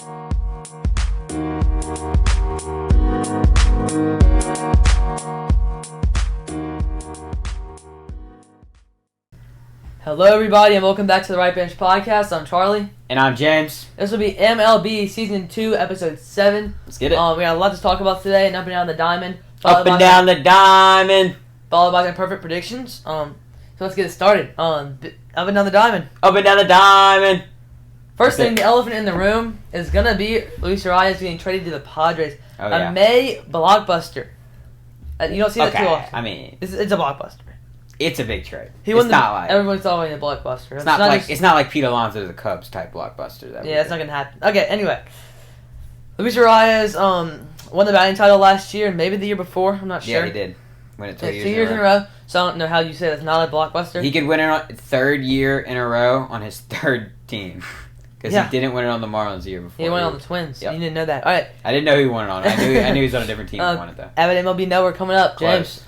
Hello, everybody, and welcome back to the Right Bench Podcast. I'm Charlie. And I'm James. This will be MLB Season 2, Episode 7. Let's get it. We got a lot to talk about today, and up and down the diamond. Up and down the diamond. Followed by some perfect predictions. So let's get it started. Up and down the diamond. Up and down the diamond. First thing, the elephant in the room is going to be Luis Arias getting traded to the Padres. Oh, yeah. A May blockbuster. You don't see that too often. I mean, It's a blockbuster. it's a big trade. Everyone's always a blockbuster. It's not like Pete Alonso to the Cubs type blockbuster. It's not gonna happen. Okay, anyway, Luis Arias won the batting title last year, maybe the year before. I'm not sure. Yeah, he did. Win it 2 years in a row. So I don't know how you say that's not a blockbuster. He could win it on third year in a row on his third team. Because he didn't win it on the Marlins the year before. He won it on the Twins. Yep. You didn't know that. All right. I didn't know who he won it on. I knew he was on a different team who won it though. Avid MLB Network coming up, James.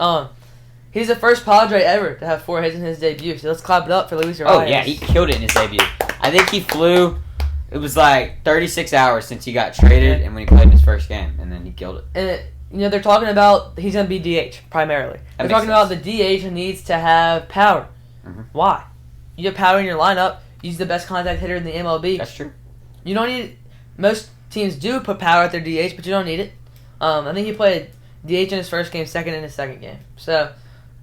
He's the first Padre ever to have 4 hits in his debut, so let's clap it up for Luis Arias. Oh, yeah, he killed it in his debut. I think he flew, it was like 36 hours since he got traded and when he played in his first game, and then he killed it. And, they're talking about he's going to be DH, primarily. They're talking about the DH needs to have power. Mm-hmm. Why? You have power in your lineup, he's the best contact hitter in the MLB. That's true. You don't need, most teams do put power at their DH, but you don't need it. I think he played DH in his first game, second in his second game. So,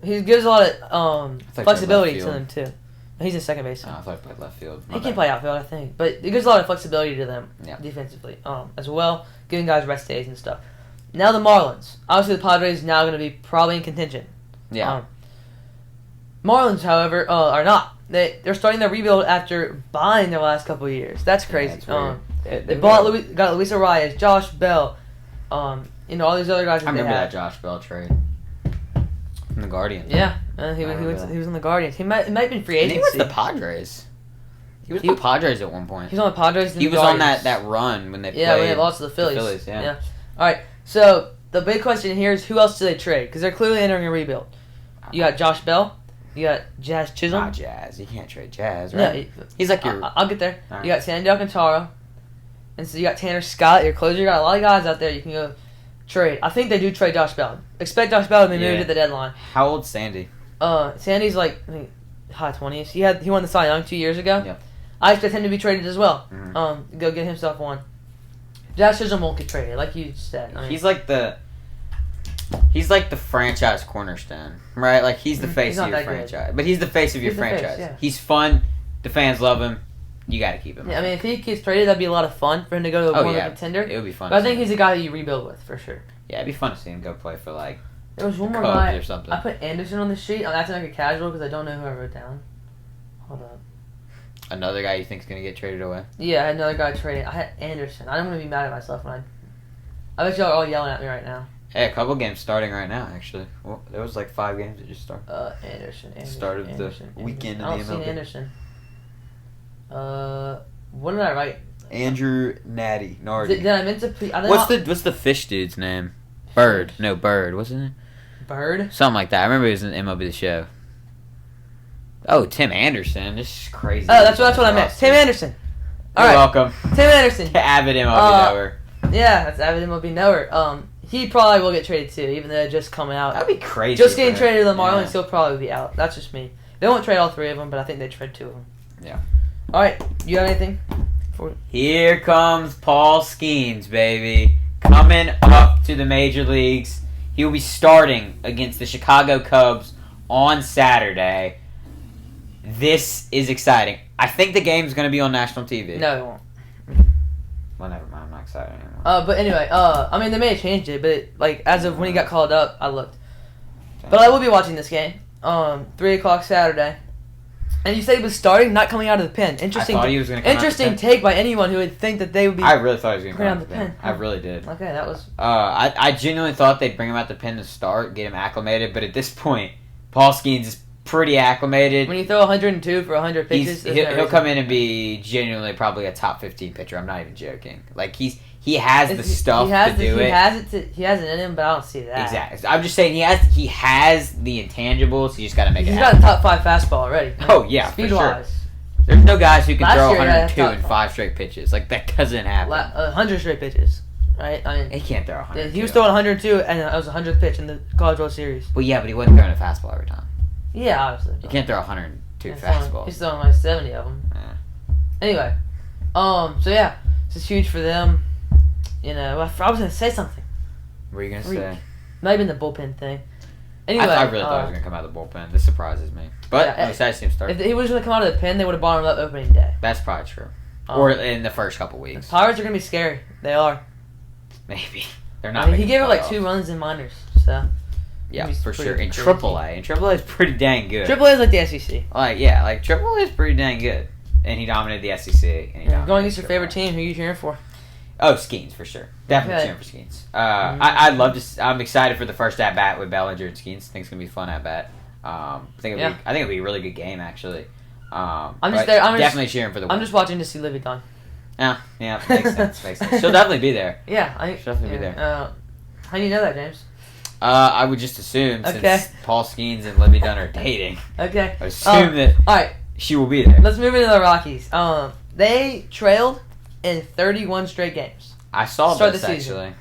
he gives a lot of flexibility to them, too. He's in second base. Oh, I thought he played left field. He can play outfield, I think. But it gives a lot of flexibility to them defensively as well, giving guys rest days and stuff. Now the Marlins. Obviously, the Padres now going to be probably in contention. Yeah. Marlins, however, are not. They're starting their rebuild after buying their last couple of years. That's crazy. Yeah, they got Luis Arias, Josh Bell, all these other guys. I remember that Josh Bell trade. From the Guardians. Yeah, he was in the Guardians. He might have been free agency. He was the Padres. He was the Padres at one point. He was on the Padres. He was on that run when they played. Yeah, when they lost to the Phillies. Yeah. All right. So the big question here is who else do they trade? Because they're clearly entering a rebuild. You got Josh Bell. You got Jazz Chisholm. Not Jazz. You can't trade Jazz, right? Yeah, he's like your. I'll get there. Right. You got Sandy Alcantara, and so you got Tanner Scott, your closer. You got a lot of guys out there you can go trade. I think they do trade Josh Bell. Expect Josh Bell to be moved at the deadline. How old's Sandy? Sandy's like I think high 20s. He won the Cy Young 2 years ago. Yeah. I expect him to be traded as well. Mm-hmm. Go get himself one. Jazz Chisholm won't get traded, like you said. He's like the franchise cornerstone, right? Like he's the face of your franchise, but he's the face of your franchise. He's fun. The fans love him. You got to keep him. Yeah, I mean, if he gets traded, that'd be a lot of fun for him to go to a contender. It would be fun. But I think he's a guy that you rebuild with for sure. Yeah, it'd be fun to see him go play for like. There was one more Cubs guy or something. I put Anderson on the sheet. I'm acting like a casual because I don't know who I wrote down. Hold up. Another guy you think's gonna get traded away? Yeah, I had another guy traded. I had Anderson. I don't want to be mad at myself when I bet y'all are all yelling at me right now. Hey, a couple games starting right now, actually. Well, there was like 5 games that just started. Anderson. Start of the weekend in the MLB. I don't see Anderson. What did I write? Andrew Nardi. Did I meant to? What's the fish dude's name? Bird. No, Bird. What's his name? Bird. Something like that. I remember he was in MLB The Show. Oh, Tim Anderson. This is crazy. Oh, that's what I meant. Tim Anderson. You're welcome. Tim Anderson. Avid MLB Network. Yeah, that's Avid MLB Network. He probably will get traded too, even though just coming out. That'd be crazy. Just getting traded to the Marlins, he'll probably be out. That's just me. They won't trade all 3 of them, but I think they trade 2 of them. Yeah. All right, you got anything? Here comes Paul Skeens, baby. Coming up to the major leagues. He will be starting against the Chicago Cubs on Saturday. This is exciting. I think the game's going to be on national TV. No, it won't. Well, never mind. I'm not excited anymore. But anyway, I mean, they may have changed it, but as of when he got called up, I looked. But I will be watching this game. 3 o'clock Saturday. And you said he was starting, not coming out of the pen. Interesting. I thought he was going to come interesting out of the take by anyone who would think that they would be. I really thought he was going to come out of the pen. I really did. Okay, that was. I genuinely thought they'd bring him out the pen to start, get him acclimated. But at this point, Paul Skeens is pretty acclimated. When you throw 102 for 100 pitches, he'll come in and be genuinely probably a top 15 pitcher. I'm not even joking. Like he has the stuff to do it. He has it in him, but I don't see that. Exactly. I'm just saying he has the intangibles. You just got to make it happen. He's got a top 5 fastball already. Oh yeah, speed for wise. sure. There's no guys who can Last throw year, 102 in 5 straight pitches. Like, that doesn't happen. 100 straight pitches, right? I mean, He can't throw 102. he was throwing 102, and it was the 100th pitch in the College World Series. Well, yeah, but he wasn't throwing a fastball every time. Yeah, obviously. You can't throw 102 fastballs. He's throwing like 70 of them. Yeah. Anyway, so yeah, this is huge for them. You know, I was gonna say something. What were you gonna say? Maybe in the bullpen thing. Anyway, I really thought he was gonna come out of the bullpen. This surprises me. But Yeah, I'm excited to see him start. if he was gonna come out of the pen, they would have bought him up opening day. That's probably true. Or in the first couple weeks. The Pirates are gonna be scary. They are. Maybe. They're not. I mean, he gave it up like 2 runs in minors, so. Yeah, He's for sure. pretty In crazy. AAA. And AAA is pretty dang good. AAA is like the SEC. Like AAA is pretty dang good. And he dominated the SEC. And he Yeah, going against dominated your favorite AAA. team, who are you cheering for? Oh, Skeens for sure. Definitely Okay. cheering for Skeens. I'd love to. I'm excited for the first at bat with Bellinger and Skeens. I think it's gonna be a fun at bat. I think it'll be a really good game actually. I'm definitely cheering for the win. I'm just watching to see Livy Dunn. Yeah, makes sense. Makes sense. She'll definitely be there. Yeah, She'll definitely be there. How do you know that, James? I would just assume Okay. since Paul Skeens and Libby Dunn are dating, Okay. I assume that All right, she will be there. let's move into the Rockies. They trailed in 31 straight games, I saw Start this the season. actually.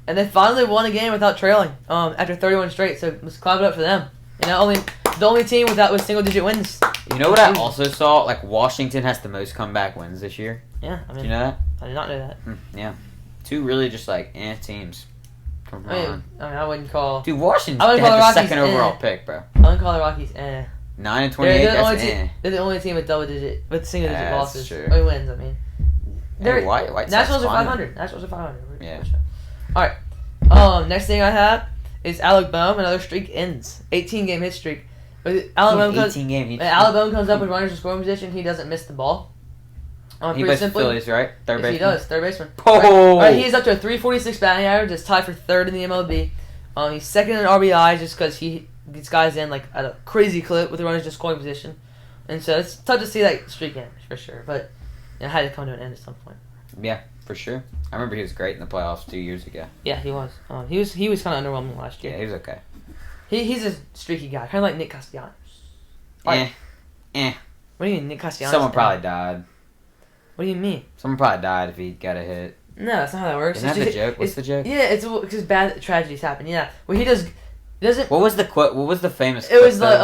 and they finally won a game without trailing. After 31 straight, so let's clap it up for them. You know, the only team with single-digit wins. You know what I also saw? Like Washington has the most comeback wins this year. Yeah, I mean, Do you know that? I did not know that. Yeah. 2 really just like teams. Come on. I wouldn't call. Dude, Washington I had wouldn't call the the Rockies, second overall pick, bro. I wouldn't call the Rockies. 9 and 28. They're the only team with single-digit That's losses. true. Or wins. I mean, White Sox Nationals are climbing. 500. Nationals are 500. Yeah. All right. Next thing I have is Alec Boehm. Another streak ends. 18-game hit streak. Alec Boehm comes. 18 game. Alec Boehm comes up with runners in scoring position. He doesn't miss the ball. He Pretty plays for simply. Phillies, right? Third Yes, base. he does. Third baseman. Oh! Right, he is up to a 346 batting average. Is tied for third in the MLB. He's second in RBI just because he gets guys in like at a crazy clip with the runners in scoring position, and so it's tough to see that streak end for sure. But it had to come to an end at some point. Yeah, for sure. I remember he was great in the playoffs 2 years ago. Yeah, he was. He was kind of underwhelming last year. Yeah, he was okay. He's a streaky guy, kind of like Nick Castellanos. Eh. What do you mean, Nick Castellanos? Someone probably died. What do you mean? Someone probably died if he got a hit. No, that's not how that works. Isn't that the joke? What's the joke? Yeah, it's because bad tragedies happen. Yeah, well, he doesn't. What was the quote? What was the famous? It was quote,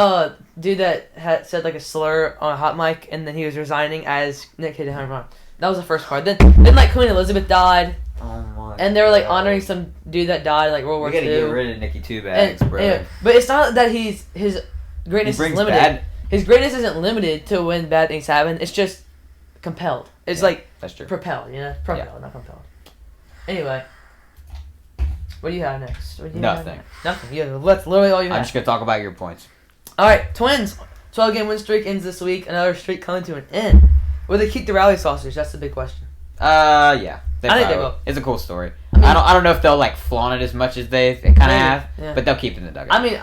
the dude that had said like a slur on a hot mic, and then he was resigning as Nick hit a home run. That was the first part. Then like Queen Elizabeth died, Oh my. and they were like honoring some dude that died like World War We II. gotta get rid of Nicky Two Bags, bro. Yeah, but it's not that his He greatness is brings limited. bad. His greatness isn't limited to when bad things happen. It's just compelled. It's like That's true. propelled. You know, propelled, not compelled. Anyway, what do you have next? What do you Nothing. Have next? Nothing. Yeah, that's literally all you I'm have. just gonna talk about your points. All right, Twins. 12-game win streak ends this week. Another streak coming to an end. Will they keep the rally sausage? That's the big question. Yeah. I think they will. It's a cool story. I mean- I don't know if they'll like flaunt it as much as they kind of Maybe, have, yeah. but they'll keep it in the dugout. I mean,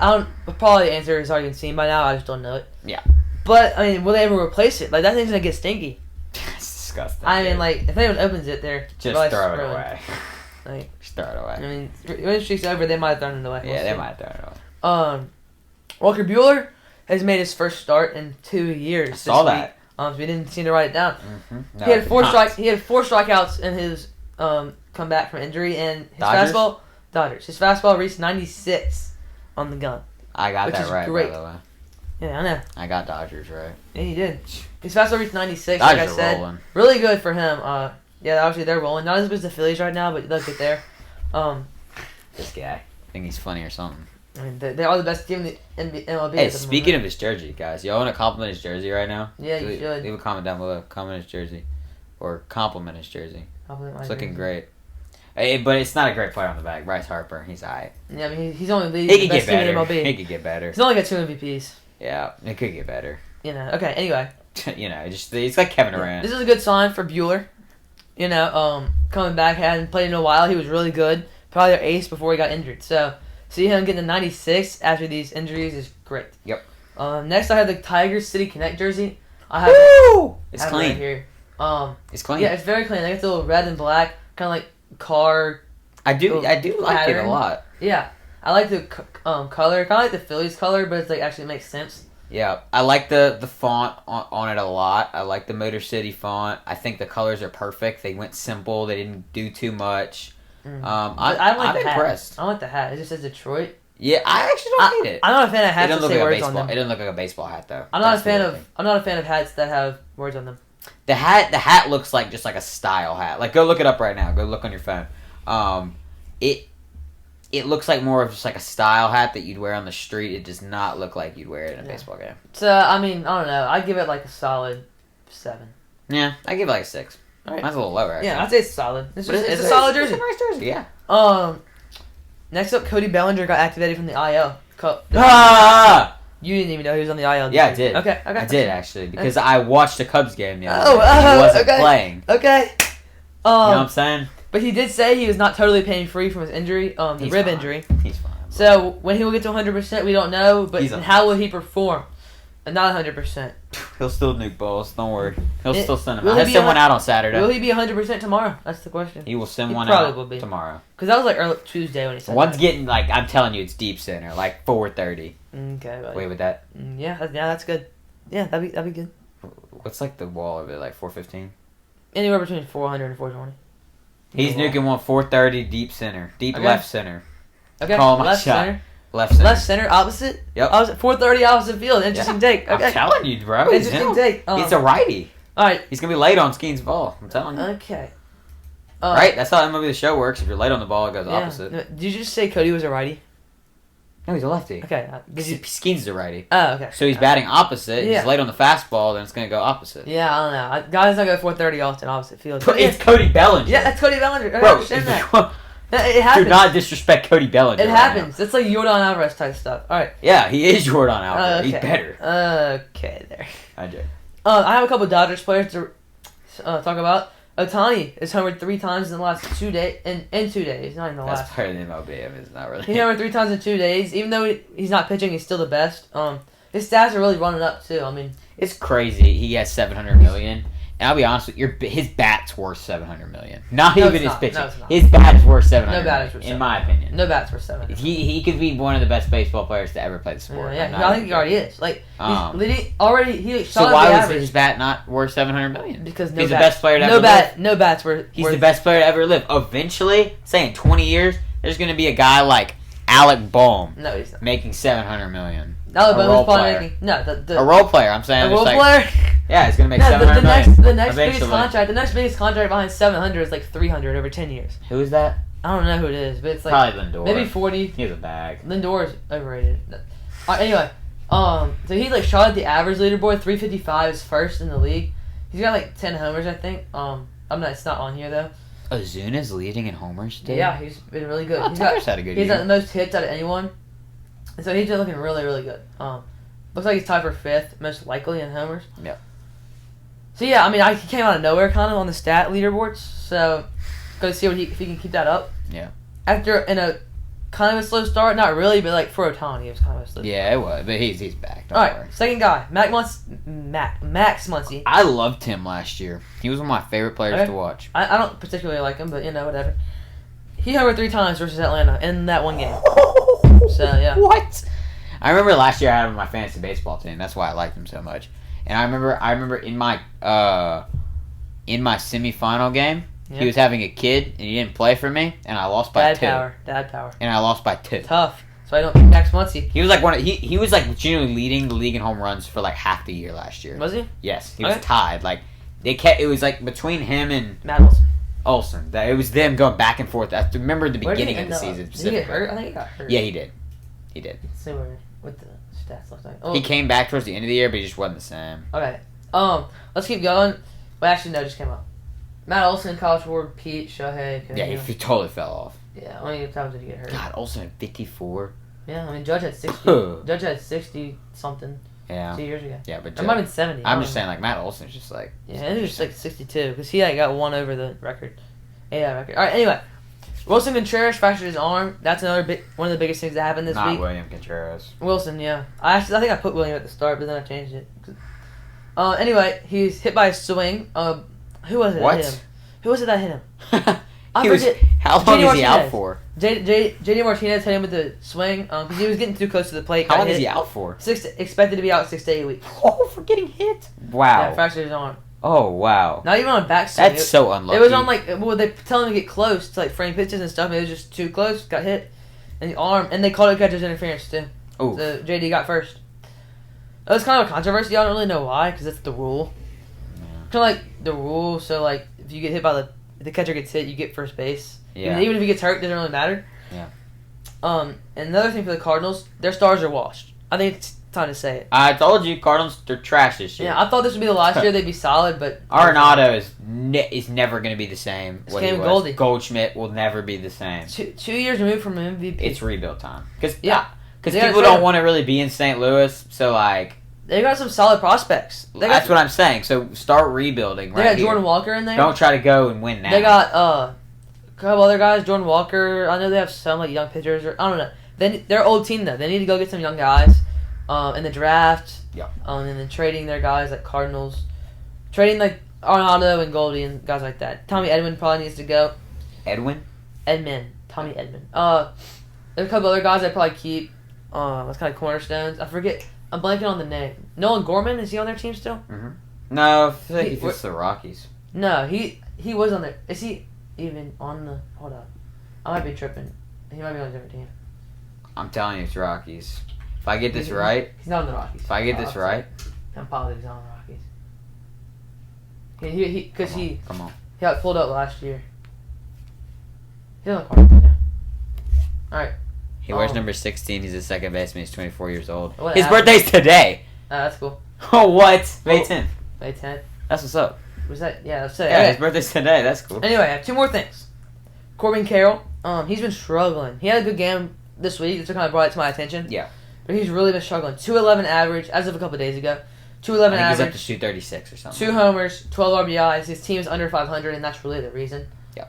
probably the answer is already been seen by now. I just don't know it. Yeah. But I mean, will they ever replace it? Like that thing's gonna get stinky. It's disgusting. I mean, dude. like if anyone opens it, they're just really throw it screwing. away. Like, Just throw it I away. mean, when the streak's over, they might have thrown it away. Yeah, We'll they see. might throw it away. Walker Buehler has made his first start in 2 years. I saw that. So we didn't seem to write it down. Mm-hmm. He had four strikeouts in his comeback from injury, and his Dodgers? His fastball reached 96 on the gun. I got which that is right, great. by the way. Yeah, I know. I got Dodgers right. Yeah, he did. His fastball reached 96. Dodgers like I said, are rolling. really good for him. Yeah, obviously they're rolling. Not as good as the Phillies right now, but they'll get there. This guy. I think he's funny or something. I mean, they are the best team in the MLB. Hey, speaking of his jersey, guys, y'all want to compliment his jersey right now? Yeah, you should. Leave a comment down below. Comment his jersey. Or compliment his jersey. It's looking great. Hey, but it's not a great player on the back. Bryce Harper, he's alright. Yeah, I mean, he's only He the could best get team in better. MLB. He could get better. He's only got 2 MVPs. Yeah, it could get better. You know. Okay. Anyway, It's like Kevin Durant. this is a good sign for Bueller. You know, coming back, hadn't played in a while. He was really good. Probably their ace before he got injured. So, see him getting to 96 after these injuries is great. Yep. Next, I have the Tigers City Connect jersey. I have. Woo! It's have it clean. right here. It's clean. Yeah, it's very clean. They got the little red and black, kind of like car. I do like pattern. it a lot. Yeah, I like the color, kind of like the Phillies color, but it's like actually makes sense. Yeah, I like the font on it a lot. I like the Motor City font. I think the colors are perfect. They went simple. They didn't do too much. I'm impressed. I don't like the hat. It just says Detroit. Yeah, I actually don't hate it. I'm not a fan of hats that say words on them. It doesn't look like a baseball hat though. I'm not a fan of hats that have words on them. The hat looks like just like a style hat. Like, go look it up right now. Go look on your phone. It looks like more of just like a style hat that you'd wear on the street. It does not look like you'd wear it in a baseball game. So, I mean, I don't know. I'd give it like a solid 7. Yeah, I'd give it like a 6. All right. That's a little lower, actually. Yeah, I'd say it's solid. It's a solid jersey. It's a nice jersey, yeah. Next up, Cody Bellinger got activated from the IL. You didn't even know he was on the IL. Yeah, I did. Okay. I did, actually, because I watched a Cubs game the other day. He wasn't playing. Okay. You know what I'm saying? But he did say he was not totally pain free from his injury, the rib injury. He's fine. So when he will get to 100%, we don't know. But how will he perform? Not 100%. He'll still nuke balls. Don't worry. He'll still send him out. He'll send one out on Saturday. Will he be 100% tomorrow? That's the question. He will send one out tomorrow. Because that was like early Tuesday when he said One's getting, like, I'm telling you, it's deep center, like 4:30. Okay. Buddy. Wait with that? Yeah, that's good. Yeah, that'd be good. What's like the wall of it, like 415? Anywhere between 400 and 420. He's nuking one 430 deep center. Left center. Okay. Call my left shot. Center. Left center. Left center, opposite? Yep. Opposite, 430 opposite field. Interesting take. Okay. I'm telling you, bro. Interesting take. He's a righty. Alright. He's going to be late on Skeen's ball. I'm telling you. Okay. Right? That's how MLB The Show works. If you're late on the ball, it goes opposite. No, did you just say Cody was a righty? No, he's a lefty. Okay. Skeen's a righty. Oh, okay. So he's batting opposite. He's late on the fastball, then it's going to go opposite. Yeah, I don't know. Guys don't go 430 often opposite field. It's Cody Bellinger. Yeah, that's Cody Bellinger. I Bro, understand that. It happens. Do not disrespect Cody Bellinger. It happens. It's like Yordan Alvarez type stuff. All right. Yeah, he is Yordan Alvarez. He's better. Okay, there. I do. I have a couple Dodgers players to talk about. Otani has homered 3 times in the last 2 days. In 2 days, not in the last. That's part of the MLB. I mean, it's not really. He homered 3 times in 2 days. Even though he's not pitching, he's still the best. His stats are really running up too. I mean, it's crazy. He has $700 million. And I'll be honest with you, his bat's worth $700 million. Not even his pitching. No, his bat is worth $700 million. Bat is worth $700 in my opinion. No bat's worth $700 million. He could be one of the best baseball players to ever play the sport. Yeah, I think he already is. Like he's already so why was his bat not worth $700 million? Because he's the best player to ever live. No bat's worth. He's the best player to ever live. Eventually, say in 20 years, there's going to be a guy like Alec Boehm. No, he's not. Making $700 million. Alec Boehm is probably making a role player. I'm saying a role player. Yeah, he's gonna make $700 million. The next biggest contract behind 700 is like 300 over 10 years. Who is that? I don't know who it is, but it's like probably Lindor. Maybe 40. He has a bag. Lindor is overrated. Anyway, so he like shot at the average leaderboard. 355 is first in the league. He's got like 10 homers, I think. It's not on here though. Ozuna's leading in homers today? Yeah, he's been really good. He's had a good year. He's got the most hits out of anyone. And so he's been looking really, really good. Looks like he's tied for 5th, most likely in homers. Yeah. So yeah, I mean, he came out of nowhere kind of on the stat leaderboards. So go see if he can keep that up. Yeah. After in a kind of a slow start, not really, but like for Otani, it was kind of a slow start. Yeah, it was, but he's back. All right, second guy, Max Muncy. I loved him last year. He was one of my favorite players to watch. I don't particularly like him, but whatever. He homered 3 times versus Atlanta in that one game. So yeah. What? I remember last year I had him on my fantasy baseball team. That's why I liked him so much. And I remember in my semifinal game, he was having a kid and he didn't play for me, and I lost by 2. Dad power. And I lost by 2. Tough. So I don't pick Max Muncy. He was like he was like genuinely leading the league in home runs for like half the year last year. Was he? Yes, he was tied. Like it was like between him and Matt Olson. It was them going back and forth. I remember the beginning of the season. Did he get hurt? I think he got hurt. Yeah, he did. Let's see what the stats look like. Oh. He came back towards the end of the year, but he just wasn't the same. Okay. Let's keep going. Well, actually, no, it just came up. Matt Olson, College Award, Pete, Shohei. Yeah, he totally fell off. Yeah, how many times did he get hurt? God, Olson at 54. Yeah, I mean, Judge had 60. Judge had 60-something 2 years ago. Yeah, but it might have been 70. I'm just saying, like, Matt Olson's just like... Yeah, it was just like 62, because he got 1 over the record. Yeah, record. All right, anyway. Wilson Contreras fractured his arm. That's one of the biggest things that happened this week. Not William Contreras. Wilson, yeah. I think I put William at the start, but then I changed it. Anyway, he's hit by a swing. Who was it that hit him? Who was it that hit him? I forget. How long is he out Martinez. for? JD Martinez hit him with the swing because he was getting too close to the plate. How got long hit. is he out for? Expected to be out 6 to 8 weeks. Oh, for getting hit. Wow. Yeah, fractured his arm. Oh, wow. Not even on backswing. That's so unlucky. It was on they tell him to get close to frame pitches and stuff. And it was just too close. Got hit in the arm, and they called it catcher's interference too. Oh. So JD got first. It was kind of a controversy. I don't really know why, because that's the rule. Yeah. Kind of like the rule. So if you get hit by if the catcher gets hit, you get first base. Yeah. Even if he gets hurt, it doesn't really matter. Yeah. And another thing for the Cardinals, their stars are washed. I think it's time to say it. I told you, Cardinals, they're trash this year. Yeah, I thought this would be the last year they'd be solid, but Arenado is never going to be the same. It's Cam Goldie. Goldschmidt will never be the same. 2 years removed from MVP. It's rebuild time. Because They people don't want to really be in St. Louis, so they got some solid prospects. That's what I'm saying. So start rebuilding They got Jordan Walker in there. Don't try to go and win now. They got a couple other guys. Jordan Walker. I know they have some young pitchers. I don't know. They're old team though. They need to go get some young guys in the draft. Yeah. And then trading their guys like Cardinals, trading Arenado and Goldie and guys like that. Tommy Edman probably needs to go. Tommy Edman. There's a couple other guys I'd probably keep. That's kind of cornerstones. I forget. I'm blanking on the name. Nolan Gorman, is he on their team still? Mm-hmm. No, I feel like he's just the Rockies. No, he was on there. Is he even on the? Hold on, I might be tripping. He might be on a different team. I'm telling you, it's Rockies. If I get this right, he's not on the Rockies. If I get this right, I'm positive he's on the Rockies. Because he come on. He got pulled up last year. He's on the Cardinals. Yeah. All right. He wears number 16. He's a second baseman. He's 24 years old. What His happened? birthday's today. That's cool. Oh, what? May 10th. May 10th. That's what's up. Was that? Yeah, that's it. Yeah, Okay. his birthday's today. That's cool. Anyway, I have 2 more things. Corbin Carroll. He's been struggling. He had a good game this week. That's what kind of brought it to my attention. Yeah. But he's really been struggling. 211 average as of a couple of days ago. 211 I think he's up average. to 236 or something. 2 homers, 12 RBIs. His team's under 500, and that's really the reason. Yeah.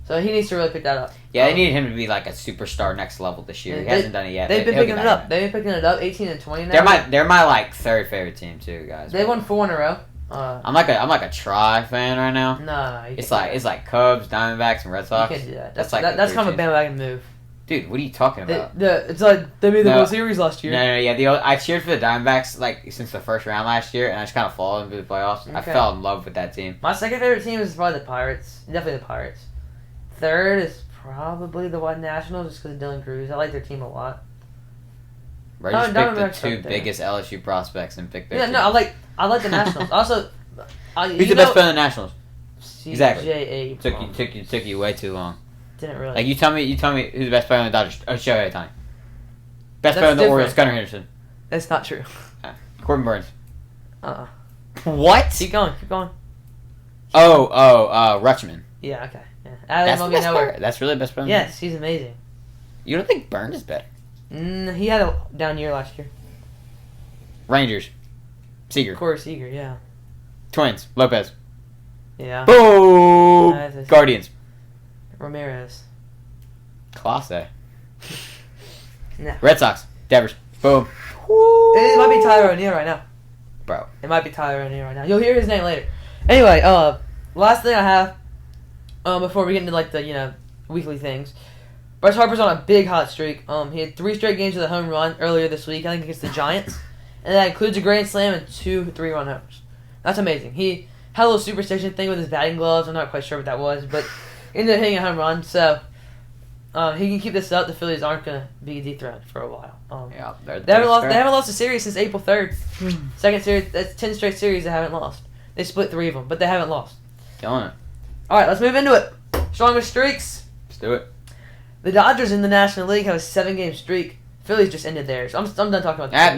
So he needs to really pick that up. Yeah, they need him to be like a superstar next level this year. He hasn't done it yet. They've been He'll picking get it better. up. They've been picking it up. 18 and 20 now. They're my like third favorite team too, guys. They won 4 in a row. I'm like a Tri fan right now. No, It's like Cubs, Diamondbacks, and Red Sox. You can't do that. That's That's kind of a bandwagon move. Dude, what are you talking about? It's like they made the World Series last year. No, yeah. I cheered for the Diamondbacks like since the first round last year, and I just kind of followed them through the playoffs. Okay. I fell in love with that team. My second favorite team is probably the Pirates. Definitely the Pirates. Third is probably the White Nationals, just because of Dylan Cruz. I like their team a lot. Right, just picked the Diamondbacks 2 up there. biggest LSU prospects and picked their Yeah, team. no, I like the Nationals. Also, Who's the best player in the Nationals? Exactly. CJ Took you way too long. Didn't really. Like you tell me who's the best player on the Dodgers? Oh, Shohei Ohtani. Best player on the different. Orioles, Gunnar Henderson. That's not true. Corbin Burns. What? What? Keep going. Rutschman. Yeah, okay. Yeah. That's the best player. That's really the best player. Yes, he's amazing. You don't think Burns is better? He had a down year last year. Rangers. Seager. Corey Seager, yeah. Twins. Lopez. Yeah. Boom. Guardians. Ramirez. Clase. No. Red Sox. Devers. Boom. It might be Tyler O'Neill right now. Bro. It might be Tyler O'Neill right now. You'll hear his name later. Anyway, last thing I have, before we get into the weekly things, Bryce Harper's on a big hot streak. He had 3 straight games with a home run earlier this week, I think against the Giants, and that includes a grand slam and 2 3-run homers. That's amazing. He had a little superstition thing with his batting gloves. I'm not quite sure what that was, but ended up hitting a home run. So he can keep this up. The Phillies aren't gonna be dethroned for a while. Yeah, they haven't lost a series since April 3rd. Second series. That's 10 straight series they haven't lost. They split 3 of them, but they haven't lost. Killing it. All right, let's move into it. Strongest streaks. Let's do it. The Dodgers in the National League have a 7-game streak. Phillies just ended theirs. I'm done talking about the Phillies.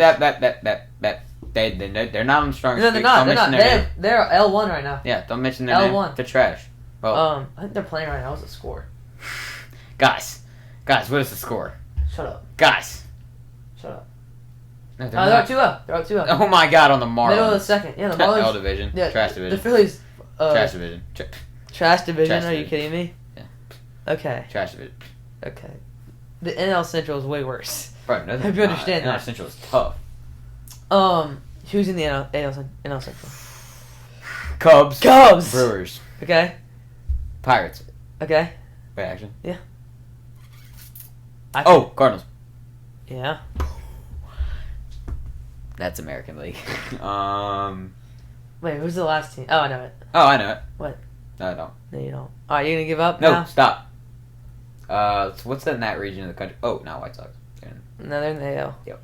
They're not on the strongest No, they're streak. not. Don't They're not. mention their name. They're L1 right now. Yeah, don't mention their L1. name. They're trash. Well, I think they're playing right now. What's the score? guys, what is the score? Shut up. Guys. Shut up. No, They're up 2-0. They're up 2-0. Oh my God, on the Marlins. Middle of the second. Yeah, the Marlins. L division. Yeah, Trash division. The Phillies. Trash division. Trash division. Trash Are you division. kidding me? Yeah. Okay. Trash division. Okay. The NL Central is way worse. Bro, no, Hope you understand NL that. Central is tough. Who's in the NL Central? Cubs. Cubs. Brewers. Okay. Pirates. Okay. Wait, action. Yeah. Cardinals. Yeah. That's American League. Wait, who's the last team? Oh, I know it. Oh, I know it. What? No, I don't. No, you don't. Alright, you gonna give up No, now? stop. So what's in that region of the country? Oh, not White Sox. No, they're in the AL. Yep.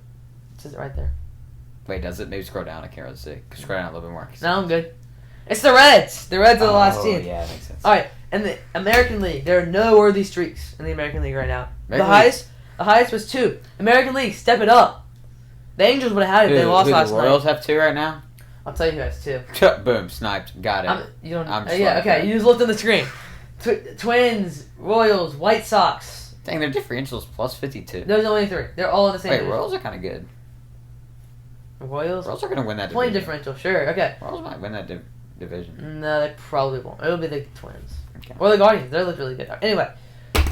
It says it right there. Wait, does it? Maybe scroll down. I can't really see. Scroll down a little bit more. No, I'm good. It's the Reds. The Reds are the last team. Oh, yeah, that makes sense. Alright, in the American League, there are no worthy streaks in the American League right now. American The highest was 2. American League, step it up. The Angels would have had it if they lost last The night. Royals have 2 right now? I'll tell you who has 2. Boom, sniped. Got it. Yeah, okay. You just looked on the screen. Twins, Royals, White Sox. Dang, their differential's plus 52. There's only 3. They're all in the same Wait, division. Royals are kind of good. Royals? Royals are going to win that Point division. differential, sure. Okay. Royals might win that division. No, they probably won't. It'll be the Twins. Okay. Or the Guardians. They look really good. Anyway,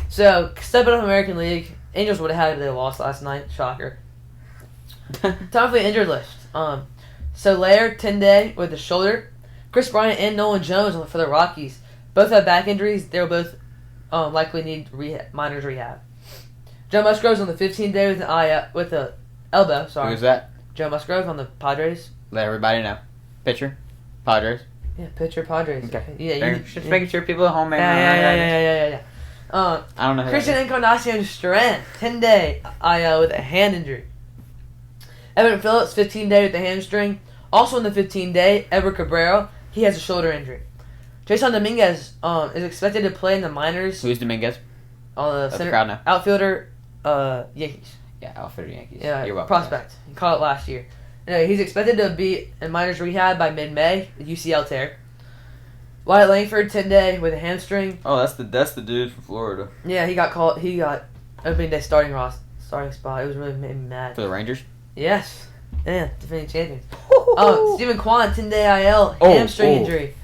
so stepping up American League, Angels would have had it if they lost last night. Shocker. Time for the injured list. Soler, 10-day with the shoulder. Chris Bryant and Nolan Jones for the Rockies. Both have back injuries. They'll both likely need minors rehab. Joe Musgrove's on the 15-day with the elbow. Sorry. Who's that? Joe Musgrove on the Padres. Let everybody know. Pitcher. Padres. Yeah, pitcher Padres. Okay. Yeah, just making sure people at home may Yeah. I don't know who Christian Encarnacion Strand, 10-day IL with a hand injury. Evan Phillips, 15-day with a hamstring. Also in the 15-day, Edward Cabrera, he has a shoulder injury. Jason Dominguez is expected to play in the minors. Who's Dominguez? The Let the crowd know. Outfielder, Yankees. Yeah, outfielder Yankees. Yeah, you're welcome. prospect. He caught it last year. Anyway, he's expected to be in minors rehab by mid-May, a UCL tear. Wyatt Langford, 10-day with a hamstring. Oh, that's the dude from Florida. Yeah, he got opening day starting spot. It was really made me mad. For the Rangers? Yes. Yeah, defending champions. Stephen Kwan, 10-day IL, hamstring injury.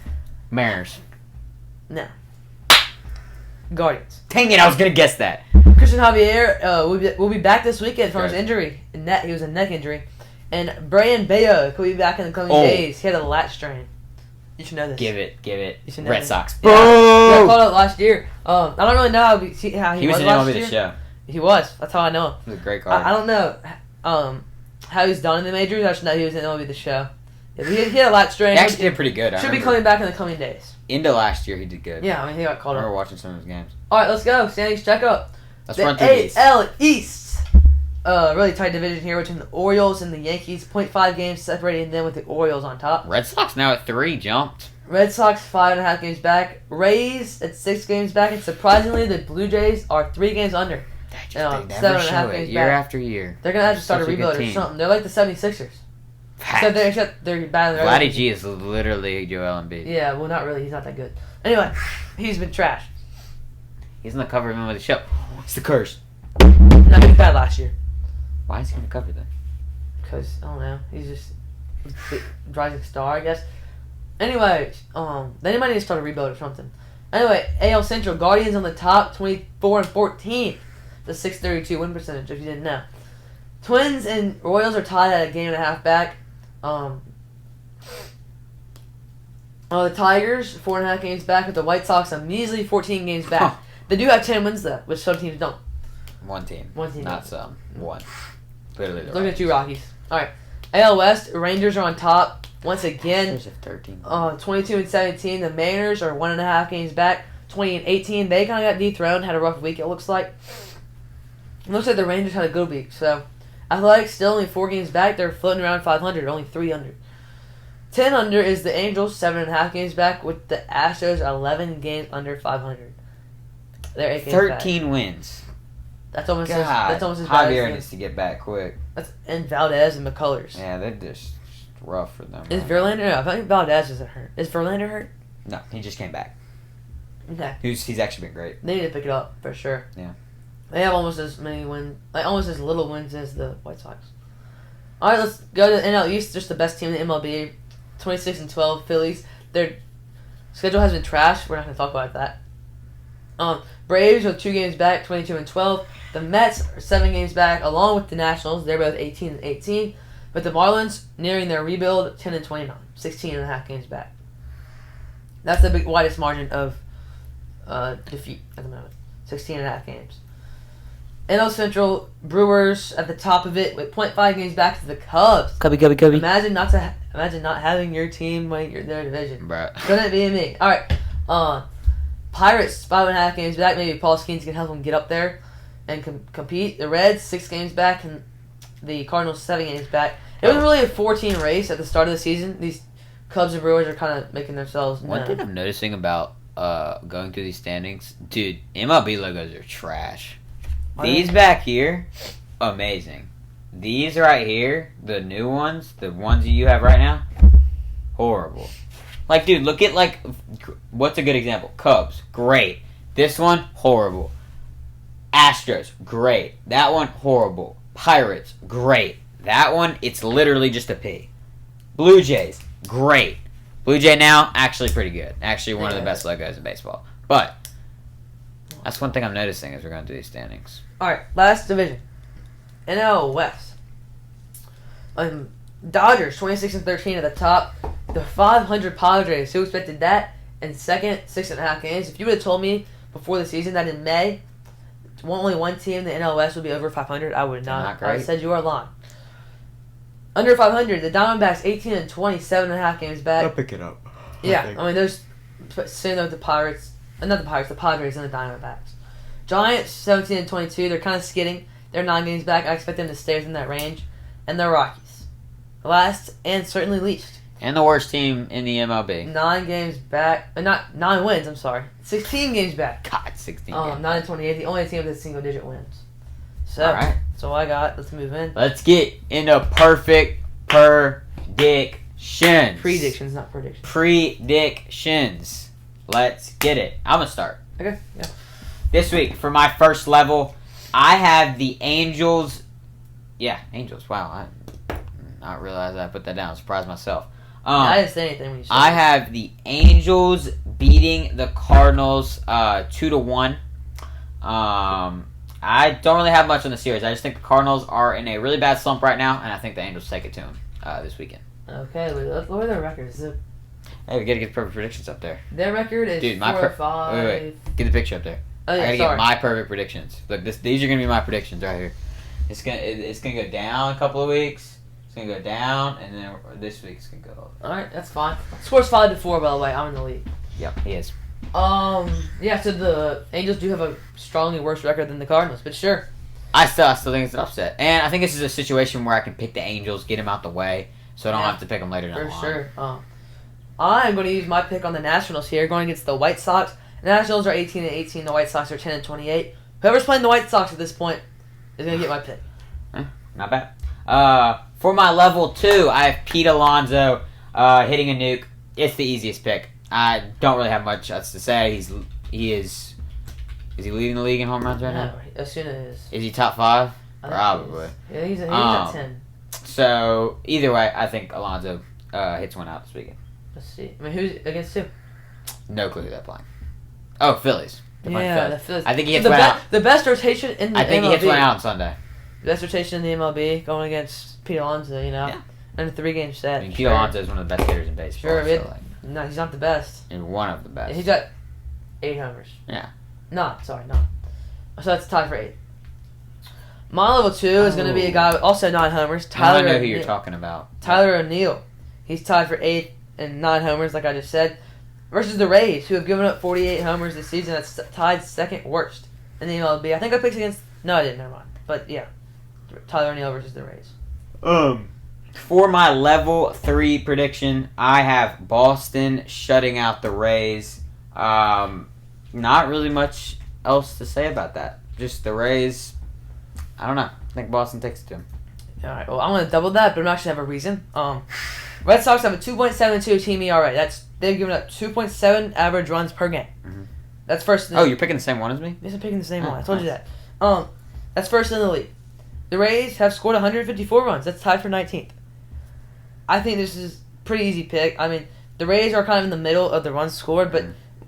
Mariners. No. Guardians. Dang it, I was going to guess that. Christian Javier will be back this weekend from his injury. He was a neck injury. And Brian Bayo could be back in the coming days. He had a lat strain. You should know this. Give it. You should know Red this. Sox. Boom! Yeah, I called it last year. I don't really know how he was in last MLB year. The Show. He was. That's how I know him. It was a great card. I don't know how he's done in the majors. I just know he was in MLB The Show. Yeah, he had a lat strain. He actually did pretty good. Should be coming back in the coming days. Into last year, he did good. Yeah, I mean, he got called I up. remember watching some of his games. All right, let's go. Standings checkup. Let's run through these. AL East. Really tight division here between the Orioles and the Yankees. 0.5 games separating them with the Orioles on top. Red Sox now at 3, jumped. Red Sox 5.5 games back. Rays at 6 games back. And surprisingly, the Blue Jays are 3 games under. They never show it year after year. They're going to have to start a rebuild or something. They're like the 76ers. Except they're battling. Vladdy G is literally Joel Embiid. Yeah, well, not really. He's not that good. Anyway, he's been trash. He's on the cover of MLB The Show. It's the curse. No, he was bad last year. Why is he on the cover then? Because, I don't know. He's just a rising star, I guess. Anyway, they might need to start a rebuild or something. Anyway, AL Central, Guardians on the top, 24-14. The 632 win percentage, if you didn't know. Twins and Royals are tied at a game and a half back. The Tigers, 4.5 games back, with the White Sox a measly 14 games back. Huh. They do have 10 wins, though, which some teams don't. One team. Not does. Some. One. Literally the Look at you, Rockies. Alright. AL West, Rangers are on top once again. There's a 13. 22-17. The Mariners are 1.5 games back. 20-18. They kind of got dethroned, had a rough week, it looks like. It looks like the Rangers had a good week, so... Athletics still only 4 games back. They're floating around 500, only 3 under. 10 under is the Angels, 7.5 games back, with the Astros 11 games under 500. They're 8 games 13 back. wins. That's almost God, as bad Javier as needs to get back quick. and Valdez and McCullers. Yeah, they're just rough for them. Is Verlander? No, I think Valdez isn't hurt. Is Verlander hurt? No, he just came back. Okay. He's actually been great. They need to pick it up for sure. Yeah. They have almost as many almost as little wins as the White Sox. All right, let's go to the NL East. Just the best team in the MLB, 26-12 Phillies. Their schedule has been trashed. We're not going to talk about that. Braves are 2 games back, 22-12. The Mets are 7 games back, along with the Nationals. They're both 18-18. But the Marlins nearing their rebuild, 10-29, 16.5 games back. That's the widest margin of defeat at the moment. 16.5 games. NL Central, Brewers at the top of it with 0.5 games back to the Cubs. Cubby. Imagine not having your team win their division. Bruh. Couldn't be me. All right. Pirates 5.5 games back. Maybe Paul Skeens can help them get up there and compete. The Reds 6 games back, and the Cardinals 7 games back. It was really a 14 race at the start of the season. These Cubs and Brewers are kind of making themselves known. One thing I'm noticing about going through these standings, dude, MLB logos are trash. These back here, amazing. These right here, the new ones, the ones you have right now, horrible. Like, dude, look at, like, what's a good example? Cubs, great. This one, horrible. Astros, great. That one, horrible. Pirates, great. That one, it's literally just a P. Blue Jays, great. Blue Jay now, actually pretty good. Actually one of the best logos in baseball. But that's one thing I'm noticing as we're going through these standings. All right, last division, NL West. Dodgers 26-13 at the top. The 500 Padres. Who expected that? And second, 6.5 games. If you would have told me before the season that in May, only one team in the NL West would be over 500, I would not. I would have said you are lying. Under 500, the Diamondbacks 18-20, 7.5 games back. They'll pick it up. I mean, there's same with the Pirates, not the Pirates, the Padres and the Diamondbacks. Giants 17-22, they're kind of skidding. They're 9 games back. I expect them to stay within that range. And the Rockies, last and certainly least. And the worst team in the MLB. 9 games back, not 9 wins. I'm sorry, 16 games back. God, 16. 9-28, the only team with single-digit wins. So, all right. That's all I got. Let's move in. Let's get into perfect predictions. Predictions, not predictions. Predictions. Let's get it. I'm gonna start. Okay. Yeah. This week for my first level, I have the Angels. Yeah, Angels. Wow, I not realize I put that down. Surprised myself. I didn't say anything when you said I have the Angels beating the Cardinals 2-1. I don't really have much on the series. I just think the Cardinals are in a really bad slump right now, and I think the Angels take it to them this weekend. Okay, what are their records? Hey, we gotta get perfect predictions up there. Their record is 4-5. Wait. Get the picture up there. Oh, yeah, I gotta get my perfect predictions. Look, these are gonna be my predictions right here. It's gonna go down a couple of weeks. It's gonna go down, and then this week it's gonna go up. All right, that's fine. Score's 5-4, by the way. I'm in the lead. Yep, he is. Yeah. So the Angels do have a strongly worse record than the Cardinals, but sure. I still think it's an upset, and I think this is a situation where I can pick the Angels, get them out the way, so I don't have to pick them later down the line. For sure. I'm going to use my pick on the Nationals here, going against the White Sox. The Nationals are 18-18. The White Sox are 10-28. Whoever's playing the White Sox at this point is going to get my pick. Not bad. For my level 2, I have Pete Alonso hitting a nuke. It's the easiest pick. I don't really have much else to say. Is he leading the league in home runs right now? As soon as Is he top 5? Probably. Yeah, he's at 10. So either way, I think Alonso hits one out this weekend. Let's see. I mean, who's against who? No clue who they're playing. Oh, Phillies. Yeah, the Phillies. I think he hits one out. The best rotation in the MLB. I think he hits one out on Sunday. Best rotation in the MLB going against Pete Alonso, Yeah. And a 3-game set. I mean, Pete Alonso is one of the best hitters in baseball. Sure, so no, he's not the best. And one of the best. He's got 8 homers. Yeah. No. So that's tied for 8. My level 2 is going to be a guy with also 9 homers. I know who you're talking about. Tyler O'Neill. He's tied for 8 and 9 homers, like I just said. Versus the Rays, who have given up 48 homers this season. That's tied second worst in the MLB. I think I picked against... No, I didn't. Never mind. But, yeah. Tyler O'Neill versus the Rays. For my level 3 prediction, I have Boston shutting out the Rays. Not really much else to say about that. Just the Rays. I don't know. I think Boston takes it to them. All right. Well, I'm going to double that, but I'm actually have a reason. Red Sox have a 2.72 team ERA. They've given up 2.7 average runs per game. Mm-hmm. That's first. Oh, you're picking the same one as me? Yes, I'm picking the same one. I told you that. That's first in the league. The Rays have scored 154 runs. That's tied for 19th. I think this is a pretty easy pick. I mean, the Rays are kind of in the middle of the runs scored, but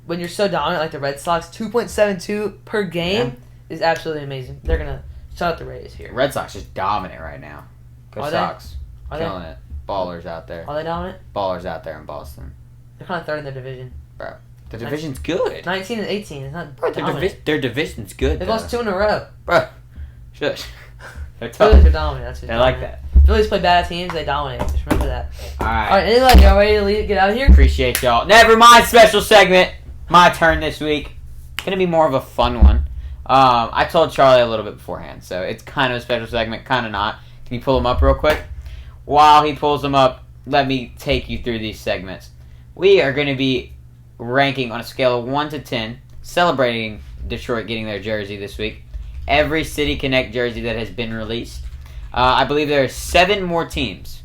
when you're so dominant like the Red Sox, 2.72 per game is absolutely amazing. They're going to shut out the Rays here. Red Sox just dominant right now. Go Sox. Killing it. Ballers out there. Are they dominant? Ballers out there in Boston. They're kind of third in their division. Bro. The division's good. 19-18. It's not Bro, their division's good. They've lost 2 in a row. Bro, shush. They're tough. Phillies are dominant. That's They like that. Phillies play bad teams. They dominate. Just remember that. All right. All right. Anyway, y'all ready to leave? Get out of here? Appreciate y'all. Never mind. Special segment. My turn this week. Gonna be more of a fun one. I told Charlie a little bit beforehand, so it's kind of a special segment, kind of not. Can you pull them up real quick? While he pulls them up, let me take you through these segments. We are going to be ranking on a scale of 1 to 10, celebrating Detroit getting their jersey this week. Every City Connect jersey that has been released. I believe there are 7 more teams.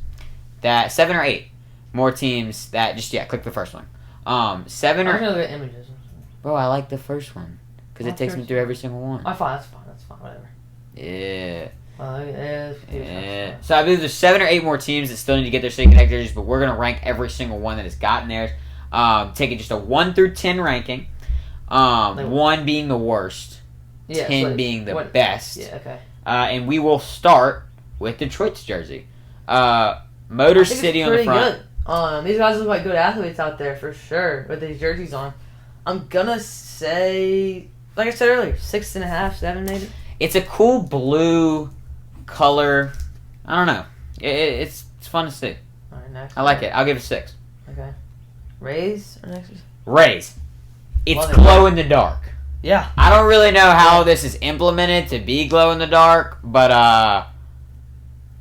7 or 8 more teams that click the first one. 7 or... I'm going to look at images. Bro, I like the first one. Because it takes me through every single one. Oh, fine. That's fine. Whatever. Yeah. Yeah. So I believe there's 7 or 8 more teams that still need to get their City Connect jerseys, but we're going to rank every single one that has gotten theirs. Taking just a 1 through 10 ranking. 1 being the worst. 10 being the best. Yeah, okay. And we will start with Detroit's jersey. Motor City on the front. Good. These guys look like good athletes out there for sure with these jerseys on. I'm going to say, like I said earlier, 6.5, 7 maybe. It's a cool blue color. I don't know. It's fun to see. All right, next. I like it. I'll give it 6. Okay. Rays or next? Rays. It's glow in the dark. Yeah. I don't really know how this is implemented to be glow in the dark, but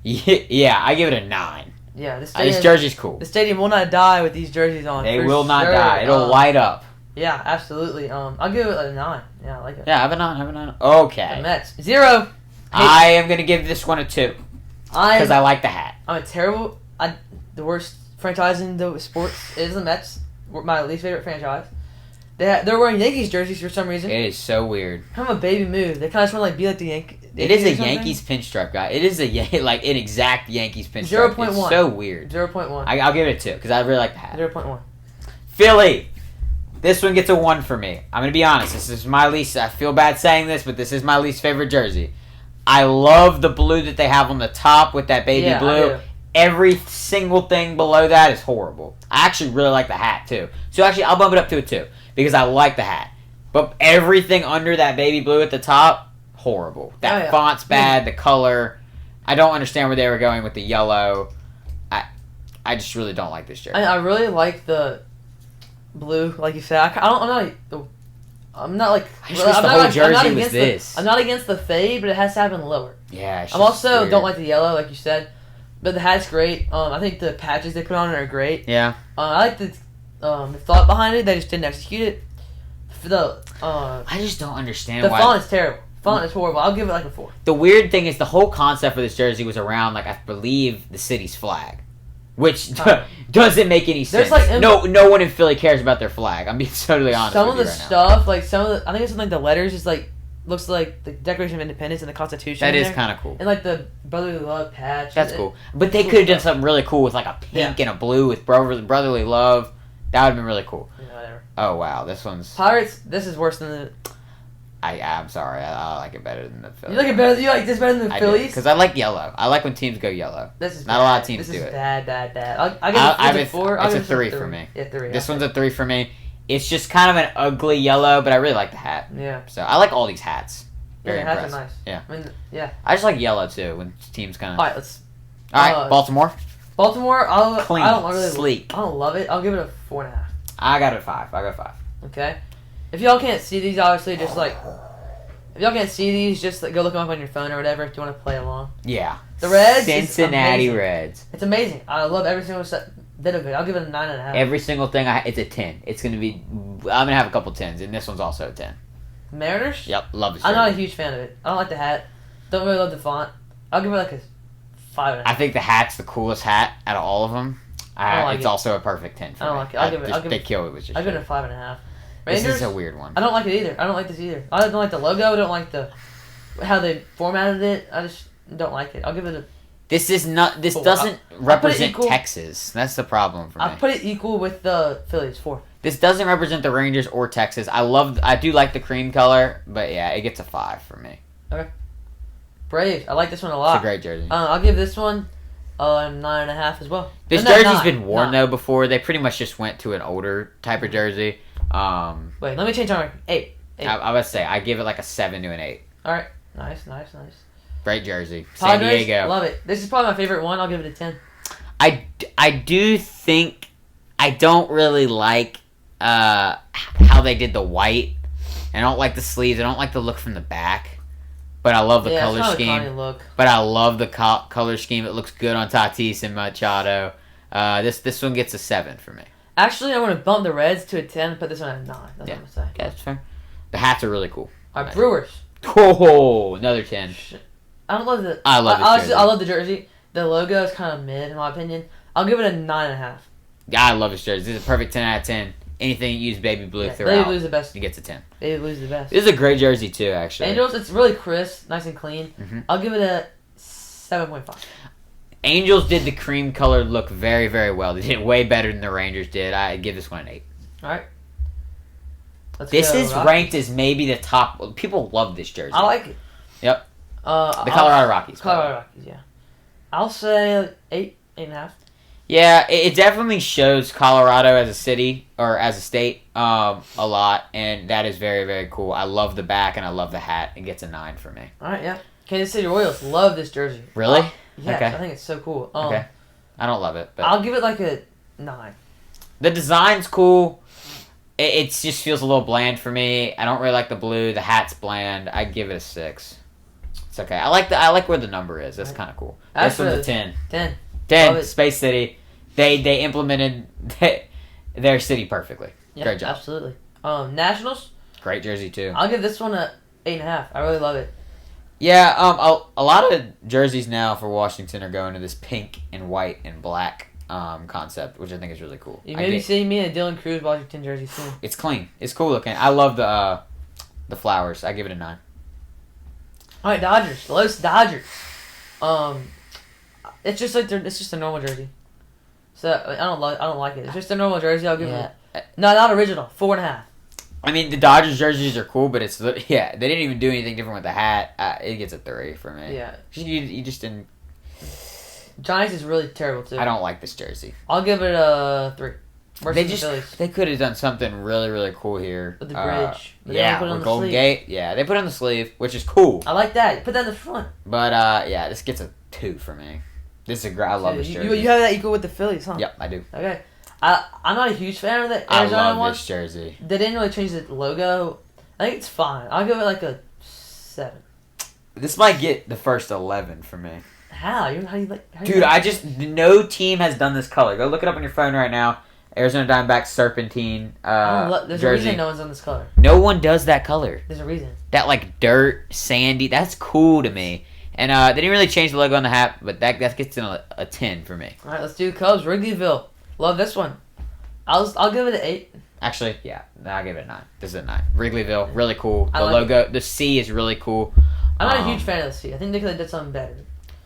yeah, I give it a 9. Yeah, this jersey's cool. The stadium will not die with these jerseys on. They will not die. It'll light up. Yeah, absolutely. I'll give it a 9. Yeah, I like it. Yeah, have a 9. Okay. The Mets. 0. I am gonna give this one a 2 because I like the hat. I'm a terrible. The worst franchise in the sports is the Mets. My least favorite franchise. They're wearing Yankees jerseys for some reason. It is so weird. Kind of a baby move. They kind of want to be like the Yankees. It is a Yankees pinstripe, guy. It is like an exact Yankees pinstripe. 0.1. It's so weird. 0.1. I'll give it a 2 because I really like the hat. 0.1. Philly. This one gets a 1 for me. I'm going to be honest. This is my least... I feel bad saying this, but this is my least favorite jersey. I love the blue that they have on the top with that baby blue. Every single thing below that is horrible. I actually really like the hat, too. So actually, I'll bump it up to a 2 because I like the hat. But everything under that baby blue at the top, horrible. That font's bad. The color. I don't understand where they were going with the yellow. I just really don't like this jersey. I really like the... blue, like you said. I'm not like. I just wish the whole jersey was this. I'm not against the fade, but it has to happen lower. Yeah. I'm also weird. Don't like the yellow, like you said, but the hat's great. I think the patches they put on it are great. Yeah. I like the thought behind it. They just didn't execute it. I just don't understand why. The font is terrible. Font is horrible. I'll give it like a 4. The weird thing is the whole concept for this jersey was around, like, I believe, the city's flag. Which doesn't make any sense. No one in Philly cares about their flag. I'm being totally honest. Some of the stuff, like I think it's something like the letters, is like looks like the Declaration of Independence and the Constitution. That is kind of cool. And like the brotherly love patch. That's cool. But they could have done something really cool with like a pink and a blue with brotherly love. That would have been really cool. Yeah, whatever. Oh wow, this one's Pirates. This is worse than the. I'm sorry. I like it better than the Phillies. You like this better than the Phillies? Because I like yellow. I like when teams go yellow. This is not a lot of teams do it. This is bad. I'll give it a 4. It's a 3 for me. Yeah, 3. This one's a 3 for me. It's just kind of an ugly yellow, but I really like the hat. Yeah. So I like all these hats. Very hats impressed. are nice. Yeah. I mean, yeah. I just like yellow too when teams kind of. All right, let's. All right, Baltimore. Baltimore. Clean, I don't really sleek. I don't love it. I'll give it a 4.5. I got it 5. I got 5. Okay. If y'all can't see these, obviously, just like. If y'all can't see these, just go look them up on your phone or whatever if you want to play along. Yeah. The Reds. Cincinnati Reds. It's amazing. I love every single bit of it. I'll give it a 9.5. Every single thing it's a 10. It's gonna be. I'm gonna have a couple 10s, and this one's also a 10. Mariners. Yep, love it. I'm not a huge fan of it. I don't like the hat. Don't really love the font. I'll give it like a 5.5. I think the hat's the coolest hat out of all of them. It's also a perfect 10 for me. I don't like it. I'll give it. They kill it with just. I'll give it a 5.5. Rangers, this is a weird one. I don't like it either. I don't like this either. I don't like the logo. I don't like how they formatted it. I just don't like it. I'll give it a. This doesn't represent Texas. That's the problem for me. I put it equal with the Phillies 4. This doesn't represent the Rangers or Texas. I do like the cream color, but yeah, it gets a 5 for me. Okay. Braves. I like this one a lot. It's a great jersey. I'll give this one a 9.5 as well. This jersey's been worn though before. They pretty much just went to an older type of jersey. Wait, let me change our 8. 8. I would say I give it like a 7 to an 8. All right, nice. Great jersey, San Padres, Diego. love it. This is probably my favorite one. I'll give it a 10. I do think I don't really like how they did the white. I don't like the sleeves. I don't like the look from the back. But I love the color it's scheme. a look. But I love the color scheme. It looks good on Tatis and Machado. This one gets a 7 for me. Actually, I want to bump the Reds to a 10 and put this one at a 9. That's what I'm going to say. Yeah, that's fair. The hats are really cool. All right, Brewers. Oh, another 10. I don't love the... I love this jersey. I love the jersey. The logo is kind of mid, in my opinion. I'll give it a 9.5. Yeah, I love this jersey. This is a perfect 10 out of 10. Anything you use baby blue throughout. Baby blue's the best. It gets a 10. Baby blue's the best. This is a great jersey, too, actually. Angels, it's really crisp, nice and clean. Mm-hmm. I'll give it a 7.5. Angels did the cream colored look very, very well. They did it way better than the Rangers did. I give this one an 8. All right. This is ranked as maybe the top. People love this jersey. I like it. Yep. The Colorado Rockies. Colorado Rockies, yeah. I'll say 8, 8.5. Yeah, it definitely shows Colorado as a city or as a state a lot, and that is very, very cool. I love the back and I love the hat. It gets a 9 for me. All right, yeah. Kansas City Royals love this jersey. Really? Yes, okay. I think it's so cool. Okay. I don't love it, but I'll give it like a 9. The design's cool. It just feels a little bland for me. I don't really like the blue. The hat's bland. I'd give it a 6. It's okay. I like where the number is. That's kind of cool. This one's a 10. 10. 10. Space City. They implemented their city perfectly. Yeah, great job. Absolutely. Nationals. Great jersey too. I'll give this one a 8.5. I really love it. Yeah. A lot of jerseys now for Washington are going to this pink and white and black concept, which I think is really cool. You may be seeing me in a Dylan Cruz Washington jersey soon. It's clean. It's cool looking. I love the flowers. I give it a 9. All right, Dodgers. The Los Dodgers. It's just like it's just a normal jersey. So I don't like it. It's just a normal jersey. I'll give it. No, not original. 4.5. I mean, the Dodgers jerseys are cool, but they didn't even do anything different with the hat. It gets a 3 for me. Yeah, you just didn't. Giants is really terrible too. I don't like this jersey. I'll give it a 3. They could have done something really, really cool here with the bridge. With Golden Gate. Yeah, they put it on the sleeve, which is cool. I like that. Put that in the front. But this gets a 2 for me. This is I love this jersey. You have that equal with the Phillies, huh? Yep, I do. Okay. I'm not a huge fan of the Arizona I love one. this jersey. They didn't really change the logo. I think it's fine. I'll give it like a 7. This might get the first 11 for me. How? Dude, no team has done this color. Go look it up on your phone right now. Arizona Diamondbacks Serpentine there's jersey. a reason no one's on this color. No one does that color. There's a reason. That like dirt, sandy, that's cool to me. And they didn't really change the logo on the hat, but that gets in a 10 for me. All right, let's do Cubs. Wrigleyville. Love this one. I'll give it an 8. Actually, yeah, I'll give it a 9. This is a 9. Wrigleyville, really cool. The logo, the C is really cool. I'm not a huge fan of the C. I think they could have did something better.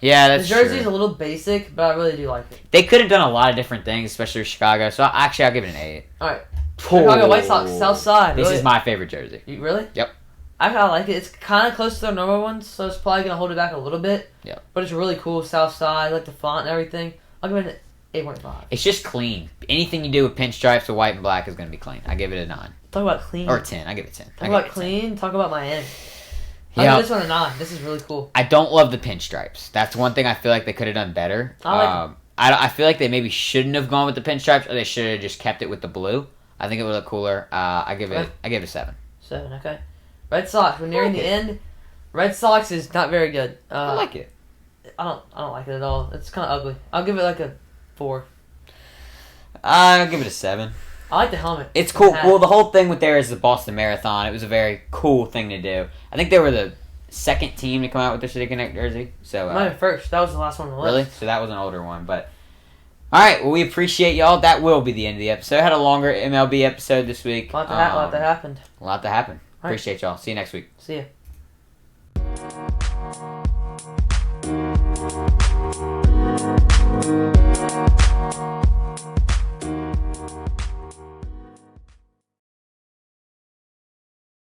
Yeah, that's true. The jersey's true. a little basic, but I really do like it. They could have done a lot of different things, especially with Chicago. So I'll give it an 8. All right. Chicago White Sox, South Side. This is my favorite jersey. You really? Yep. I kind of like it. It's kind of close to their normal ones, so it's probably going to hold it back a little bit. Yep. But it's really cool. South Side, I like the font and everything. I'll give it an 8.5. It's just clean. Anything you do with pinstripes or white and black is going to be clean. I give it a 9. Talk about clean. Or 10. I give it 10. Talk about clean. Talk about Miami. Yeah. I'll give this one a 9. This is really cool. I don't love the pinstripes. That's one thing I feel like they could have done better. I feel like they maybe shouldn't have gone with the pinstripes, or they should have just kept it with the blue. I think it would look cooler. I give it a 7. 7, okay. Red Sox. We're nearing the end. Red Sox is not very good. I like it. I don't like it at all. It's kind of ugly. I'll give it like a 4. I'll give it a 7. I like the helmet. It's cool. Well, the whole thing with there is the Boston Marathon. It was a very cool thing to do. I think they were the second team to come out with their City Connect jersey. So mine first. That was the last one on the list. Really? So that was an older one, but. All right, well, we appreciate y'all. That will be the end of the episode. Had a longer MLB episode this week. A lot that happened. A lot that happened. All Appreciate y'all. See you next week. See ya.